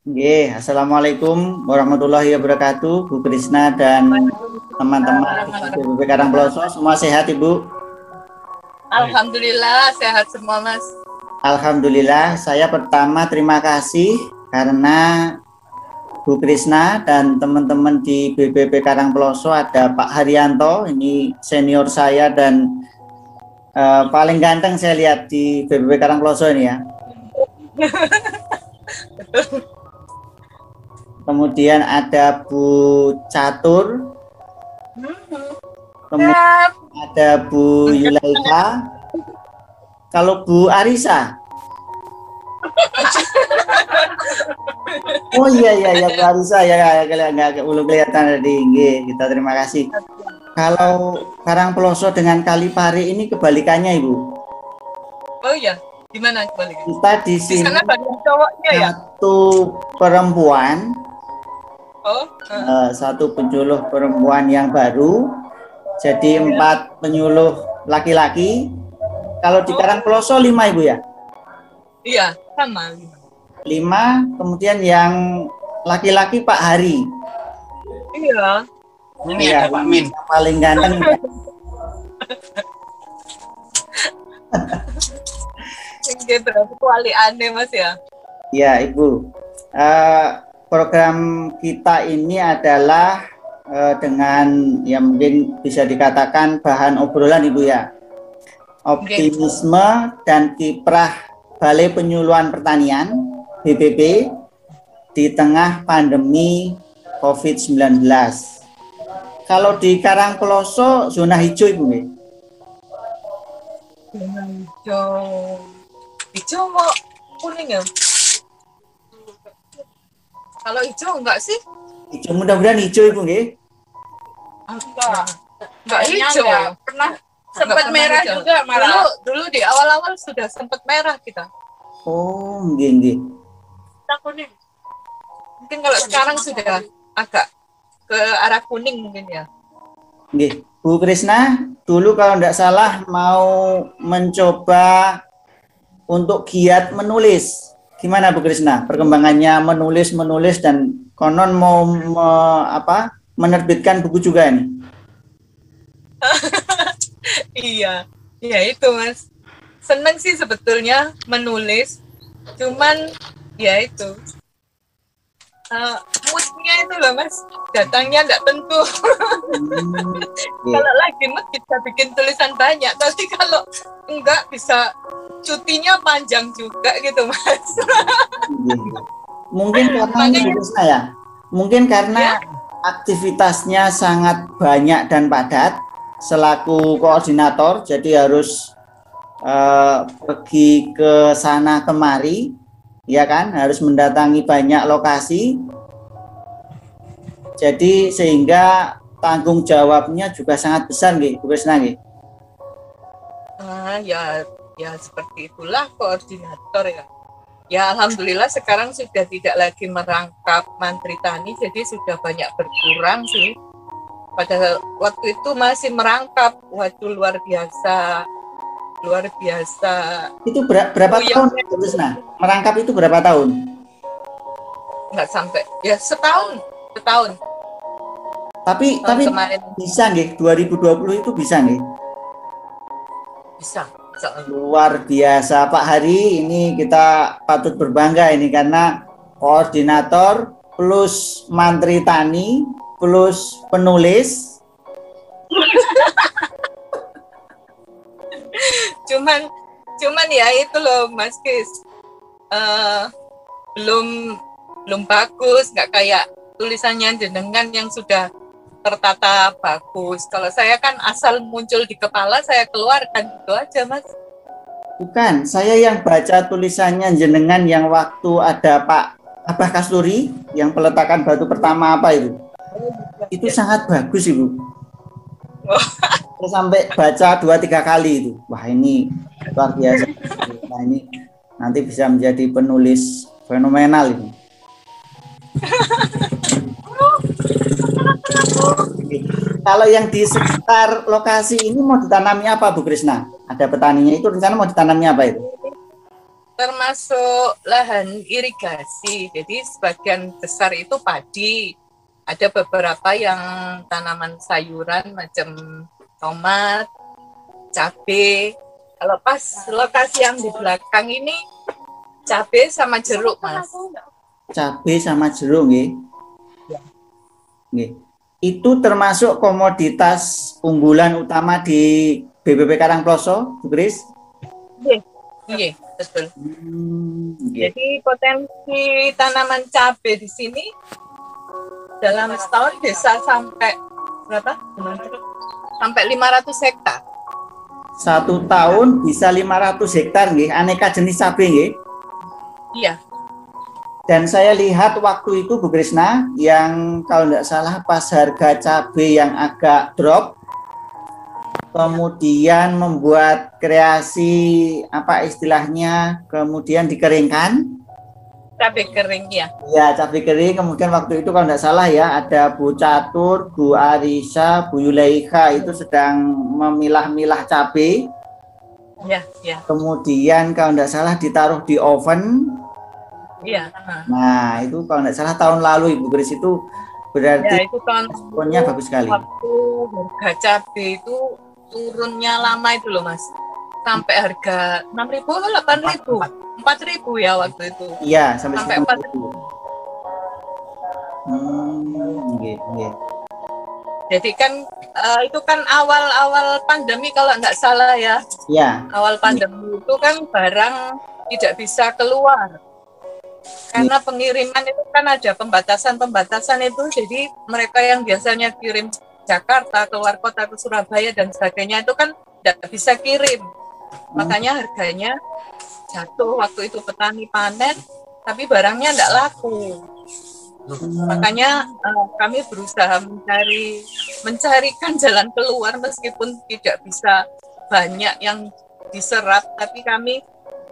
Assalamualaikum warahmatullahi wabarakatuh, Bu Krisna dan teman-teman BPP Karangploso, semua sehat Ibu? Alhamdulillah sehat semua Mas. Alhamdulillah, saya pertama terima kasih karena Bu Krisna dan teman-teman di BPP Karangploso ada Pak Haryanto, ini senior saya dan paling ganteng saya lihat di BPP Karangploso ini ya. Kemudian ada Bu Catur, kemudian ada Bu Yulaika. Kalau Bu Arisa, oh iya Bu Arisa ya nggak belum kelihatan tadi. Kita terima kasih. Kalau Karangploso dengan Kalipari ini kebalikannya Ibu. Oh iya, gimana kebalikannya? Kita di sini banyak cowoknya ya. Satu perempuan. Oh. Satu penyuluh perempuan yang baru, jadi 4 penyuluh laki-laki. Kalau di Karangploso 5 Ibu ya? Iya, sama 5, kemudian yang laki-laki Pak Hari. Iya. Ini ada Pak Min. Paling ganteng. Oke, berarti kuali aneh Mas ya? Ya Ibu. Program kita ini adalah dengan yang mungkin bisa dikatakan bahan obrolan Ibu ya. Optimisme dan kiprah Balai Penyuluhan Pertanian BPP di tengah pandemi COVID-19. Kalau di Karangploso zona hijau Ibu nih. Zona hijau. Hijau mau kuning ya? Kalau hijau enggak sih? Hijau, mudah-mudahan hijau Ibu nggih. Enggak hijau. Pernah sempat merah hijau juga malah. Dulu di awal-awal sudah sempat merah kita. Oh, nggih. Kita kuning. Mungkin kalau sekarang sudah agak ke arah kuning mungkin ya. Nggih. Bu Krisna, dulu kalau tidak salah mau mencoba untuk giat menulis. Gimana Bu Krisna? Perkembangannya menulis dan konon mau menerbitkan buku juga ini. Iya itu Mas. Seneng sih sebetulnya menulis, cuman ya itu moodnya itu loh Mas, datangnya nggak tentu. Kalau lagi mood bisa bikin tulisan banyak, tapi kalau enggak bisa cutinya panjang juga gitu Mas. Mungkin karena mungkin karena aktivitasnya sangat banyak dan padat selaku koordinator, jadi harus pergi ke sana kemari, ya kan, harus mendatangi banyak lokasi, jadi sehingga tanggung jawabnya juga sangat besar nggih Bu Krisna nggih. Ya seperti itulah koordinator ya. Ya alhamdulillah sekarang sudah tidak lagi merangkap Mantri Tani, jadi sudah banyak berkurang sih. Pada waktu itu masih merangkap, waduh luar biasa. Itu berapa tahun Bu Krisna? Merangkap itu berapa tahun? Nggak sampai, ya setahun. Tapi kemarin bisa nggih, 2020 itu bisa nggih? Bisa. Luar biasa Pak Hari, ini kita patut berbangga ini karena koordinator plus Mantri Tani plus penulis. cuman ya itu loh Mas Kis, belum bagus, nggak kayak tulisannya jenengan yang sudah tertata bagus. Kalau saya kan asal muncul di kepala saya keluarkan gitu aja Mas. Bukan, saya yang baca tulisannya jenengan yang waktu ada Pak Abah Kasturi yang peletakan batu pertama apa itu? Itu sangat bagus Ibu. Saya sampai baca 2-3 kali itu. Wah ini luar biasa. Nah ini nanti bisa menjadi penulis fenomenal ini. Kalau yang di sekitar lokasi ini mau ditanami apa Bu Krisna? Ada petaninya itu rencana mau ditanami apa itu? termasuk lahan irigasi. Jadi sebagian besar itu padi. Ada beberapa yang tanaman sayuran macam tomat, cabai. Kalau pas lokasi yang di belakang ini cabai sama jeruk, Mas. Cabai sama jeruk, nggih. Nggih. Itu termasuk komoditas unggulan utama di BPP Karangploso, Bu Kris? Iya, betul. Jadi potensi tanaman cabai di sini dalam setahun bisa sampai berapa? Sampai 500 hektar. 1 tahun bisa 500 hektar, nggih, aneka jenis cabai, nggih. Iya. Dan saya lihat waktu itu Bu Krisna, yang kalau tidak salah pas harga cabai yang agak drop, kemudian membuat kreasi apa istilahnya, kemudian dikeringkan. Cabai kering, ya. Ya, cabai kering. Kemudian waktu itu kalau tidak salah ya, ada Bu Catur, Bu Arisa, Bu Yulaika itu sedang memilah-milah cabai. Ya, ya. Kemudian kalau tidak salah ditaruh di oven. Iya. Nah, itu kalau tidak salah tahun lalu Ibu Kris, itu berarti ya, itu kan responnya bagus sekali. Waktu harga cabai itu turunnya lama itu loh, Mas. Sampai harga 6.000 atau 8.000? 4.000 ya waktu itu. Iya, sampai 4.000. Gitu. Jadi kan itu kan awal-awal pandemi kalau nggak salah ya. Iya. Awal pandemi itu kan barang tidak bisa keluar. Karena pengiriman itu kan ada pembatasan itu, jadi mereka yang biasanya kirim Jakarta, keluar kota ke Surabaya dan sebagainya itu kan tidak bisa kirim. Makanya harganya jatuh waktu itu petani panen, tapi barangnya tidak laku. Makanya kami berusaha mencarikan jalan keluar meskipun tidak bisa banyak yang diserap, tapi kami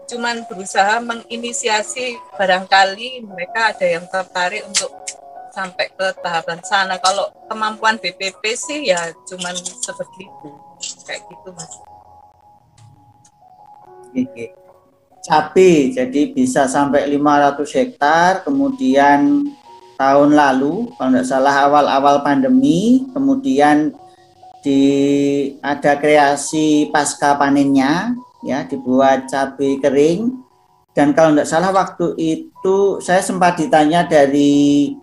cuman berusaha menginisiasi, barangkali mereka ada yang tertarik untuk sampai ke tahapan sana. Kalau kemampuan BPP sih ya cuman sebegitu, kayak gitu, Mas. Oke. Cabai jadi bisa sampai 500 hektar, kemudian tahun lalu kalau tidak salah awal-awal pandemi, kemudian ada kreasi pasca panennya, ya, dibuat cabai kering. Dan kalau tidak salah waktu itu saya sempat ditanya dari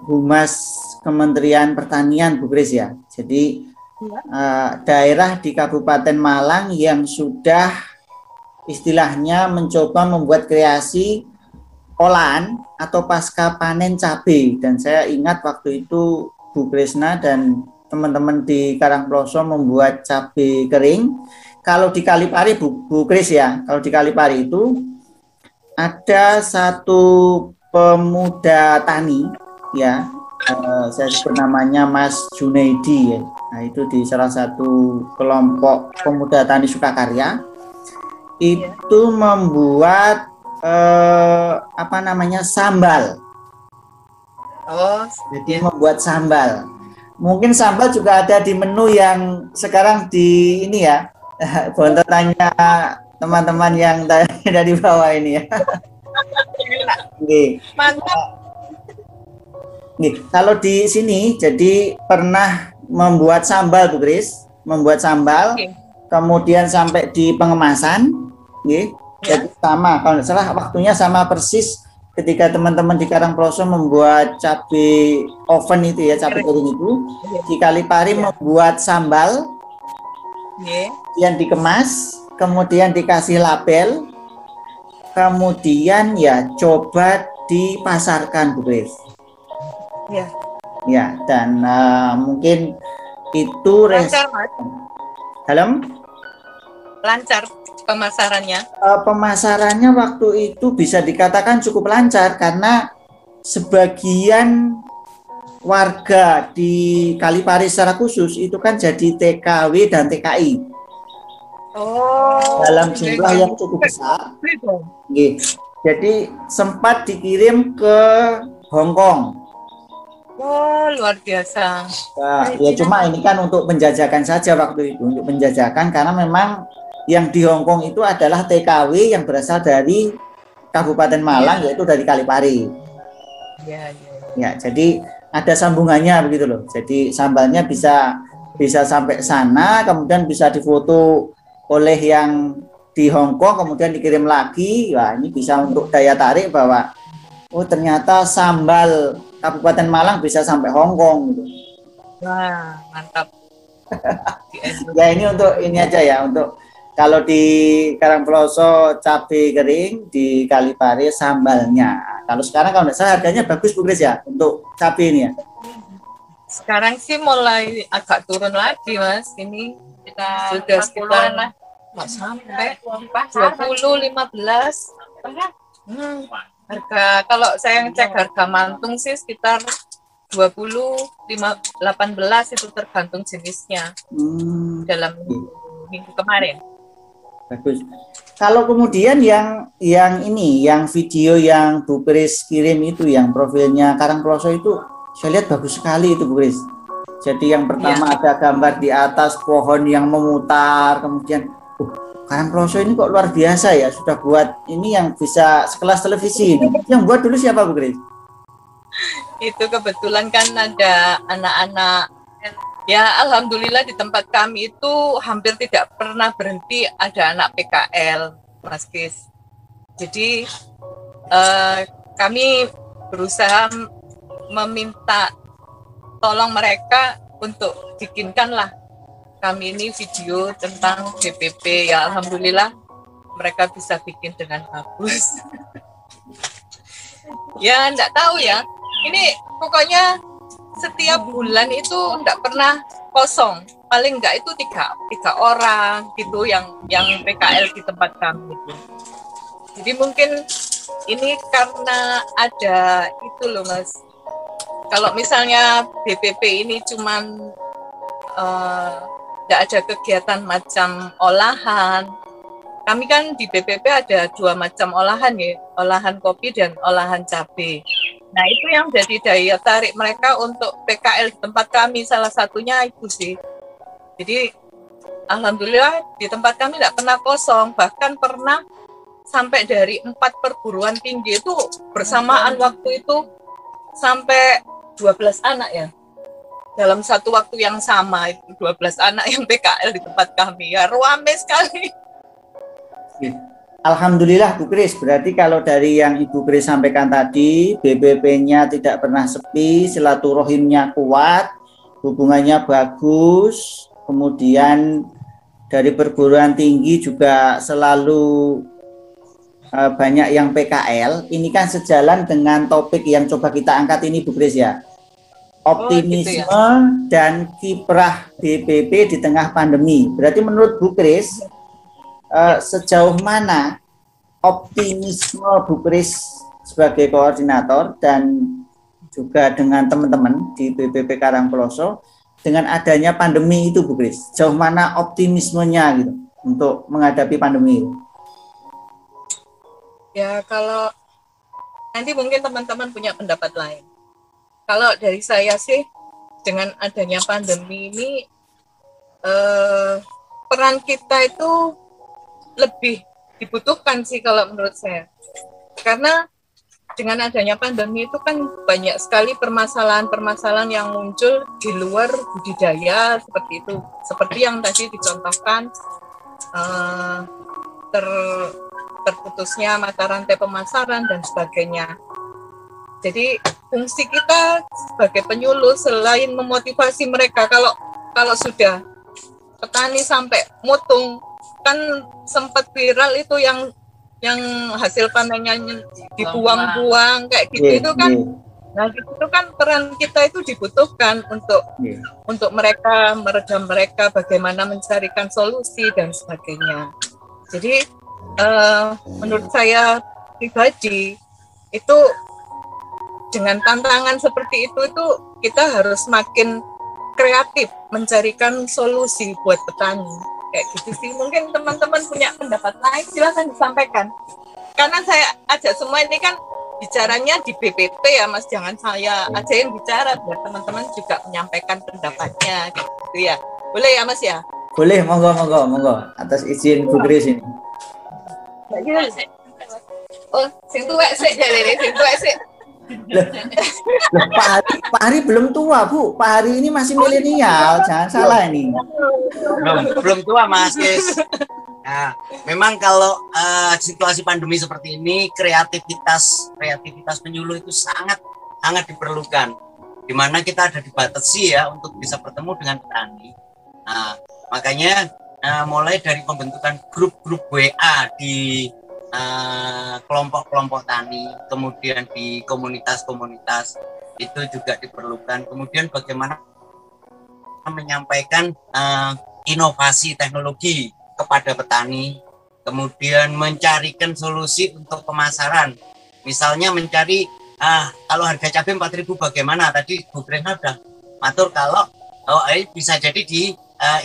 Humas Kementerian Pertanian, Bu Kris ya. Jadi daerah di Kabupaten Malang yang sudah istilahnya mencoba membuat kreasi olahan atau pasca panen cabai. Dan saya ingat waktu itu Bu Krisna dan teman-teman di Karangploso membuat cabai kering. Kalau di Kalipari, Bu Kris ya, kalau di Kalipari itu ada satu pemuda tani ya, saya sebut namanya Mas Junaidi ya. Nah, itu di salah satu kelompok pemuda tani Sukakarya itu membuat sambal. Jadi membuat sambal. Mungkin sambal juga ada di menu yang sekarang di ini ya. Bontot tanya teman-teman yang ada di bawah ini ya. Mantap. Kalau di sini jadi pernah membuat sambal, Bu Kris, membuat sambal, kemudian sampai di pengemasan, jadi sama, kalau salah waktunya sama persis ketika teman-teman di Karangploso membuat cabai oven itu ya, cabai kering itu, di Kalipari membuat sambal, yang dikemas, kemudian dikasih label, kemudian ya coba dipasarkan, Bu Kris. Ya, dan mungkin itu lancar, Mas. Lancar pemasarannya. Pemasarannya waktu itu bisa dikatakan cukup lancar karena sebagian warga di Kalipari secara khusus itu kan jadi TKW dan TKI. Dalam jumlah yang cukup besar. Jadi sempat dikirim ke Hong Kong. Luar biasa. Ya cuma ini kan untuk penjajakan saja waktu itu, untuk penjajakan karena memang Yang di Hong Kong itu adalah TKW yang berasal dari Kabupaten Malang, yaitu dari Kalipari. Ya, jadi ada sambungannya begitu loh. Jadi sambalnya bisa sampai sana, kemudian bisa difoto oleh yang di Hong Kong, kemudian dikirim lagi. Wah, ini bisa untuk daya tarik bahwa oh ternyata sambal Kabupaten Malang bisa sampai Hong Kong gitu. Wah, mantap. Ya ini untuk ini aja ya, untuk kalau di Karangploso cabai kering, di Kalipari sambalnya. Kalau sekarang kalau nggak salah harganya bagus Bu Kris ya untuk cabai ini ya. Sekarang sih mulai agak turun lagi Mas. Ini kita sudah sekitar nggak sampai 20, 15. Harga kalau saya ngecek harga mantung sih sekitar 20, 18 itu tergantung jenisnya dalam minggu kemarin. Bagus. Kalau kemudian yang ini, yang video yang Bu Kris kirim itu, yang profilnya Karangploso itu, saya lihat bagus sekali itu Bu Kris. Jadi yang pertama ada gambar di atas pohon yang memutar, kemudian Karangploso ini kok luar biasa ya, sudah buat ini yang bisa sekelas televisi ini. Yang buat dulu siapa Bu Kris? Itu kebetulan kan ada anak-anak. Ya, alhamdulillah di tempat kami itu hampir tidak pernah berhenti ada anak PKL, Mas Kris. Jadi kami berusaha meminta tolong mereka untuk bikinkanlah kami ini video tentang BPP. Ya, alhamdulillah mereka bisa bikin dengan bagus. Ya, enggak tahu ya. Ini pokoknya setiap bulan itu enggak pernah kosong, paling enggak itu tiga orang gitu yang PKL di tempat kami itu. Jadi mungkin ini karena ada itu loh Mas. Kalau misalnya BPP ini cuman enggak ada kegiatan macam olahan. Kami kan di BPP ada 2 macam olahan ya, olahan kopi dan olahan cabai. Nah itu yang jadi daya tarik mereka untuk PKL di tempat kami, salah satunya itu sih. Jadi alhamdulillah di tempat kami tidak pernah kosong, bahkan pernah sampai dari 4 perguruan tinggi itu bersamaan waktu itu sampai 12 anak ya. Dalam satu waktu yang sama itu 12 anak yang PKL di tempat kami, ya ramai sekali. Alhamdulillah Bu Kris, berarti kalau dari yang Ibu Kris sampaikan tadi, BPP-nya tidak pernah sepi, silaturahimnya kuat, hubungannya bagus, kemudian dari perguruan tinggi juga selalu banyak yang PKL. Ini kan sejalan dengan topik yang coba kita angkat ini Bu Kris ya. Optimisme gitu ya, dan kiprah BPP di tengah pandemi. Berarti menurut Bu Kris, sejauh mana optimisme Bu Kris sebagai koordinator dan juga dengan teman-teman di BPP Karangploso dengan adanya pandemi itu Bu Kris, sejauh mana optimismenya gitu untuk menghadapi pandemi itu? Ya kalau nanti mungkin teman-teman punya pendapat lain. Kalau dari saya sih dengan adanya pandemi ini peran kita itu lebih dibutuhkan sih kalau menurut saya, karena dengan adanya pandemi itu kan banyak sekali permasalahan-permasalahan yang muncul di luar budidaya seperti itu, seperti yang tadi dicontohkan terputusnya mata rantai pemasaran dan sebagainya. Jadi fungsi kita sebagai penyuluh selain memotivasi mereka, kalau sudah petani sampai mutung, kan sempat viral itu yang hasil panennya dibuang-buang kayak gitu, itu kan nah itu kan peran kita itu dibutuhkan untuk mereka, meredam mereka, bagaimana mencarikan solusi dan sebagainya. Jadi menurut saya pribadi itu dengan tantangan seperti itu kita harus makin kreatif mencarikan solusi buat petani. Kayak gitu sih, mungkin teman-teman punya pendapat lain silakan disampaikan, karena saya ajak semua ini kan bicaranya di BPP ya Mas, jangan saya aja yang bicara, biar teman-teman juga menyampaikan pendapatnya gitu ya, boleh ya Mas ya? Boleh, monggo, monggo, monggo. Atas izin Bu Grace ini. Oh, sing tuwek sik jalene, sing tuwek sik. Loh, Pak Hari belum tua, Bu. Pak Hari ini masih milenial, jangan salah ini. Belum tua, Mas Kis. Nah, memang kalau situasi pandemi seperti ini, kreativitas penyuluh itu sangat diperlukan. Di mana kita ada dibatasi ya untuk bisa bertemu dengan petani. Nah, makanya mulai dari pembentukan grup-grup WA di kelompok-kelompok tani, kemudian di komunitas-komunitas itu juga diperlukan. Kemudian bagaimana menyampaikan inovasi teknologi kepada petani, kemudian mencarikan solusi untuk pemasaran. Misalnya mencari kalau harga cabai 4.000 bagaimana? Tadi Bu Grena sudah matur kalau bisa jadi di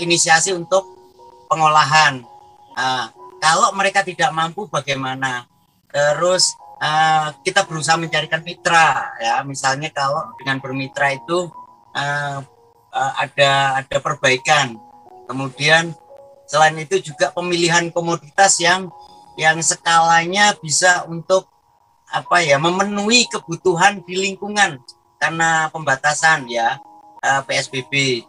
inisiasi untuk pengolahan. Kalau mereka tidak mampu bagaimana? Terus kita berusaha mencarikan mitra ya. Misalnya kalau dengan bermitra itu ada perbaikan. Kemudian selain itu juga pemilihan komoditas yang skalanya bisa untuk memenuhi kebutuhan di lingkungan karena pembatasan ya PSBB.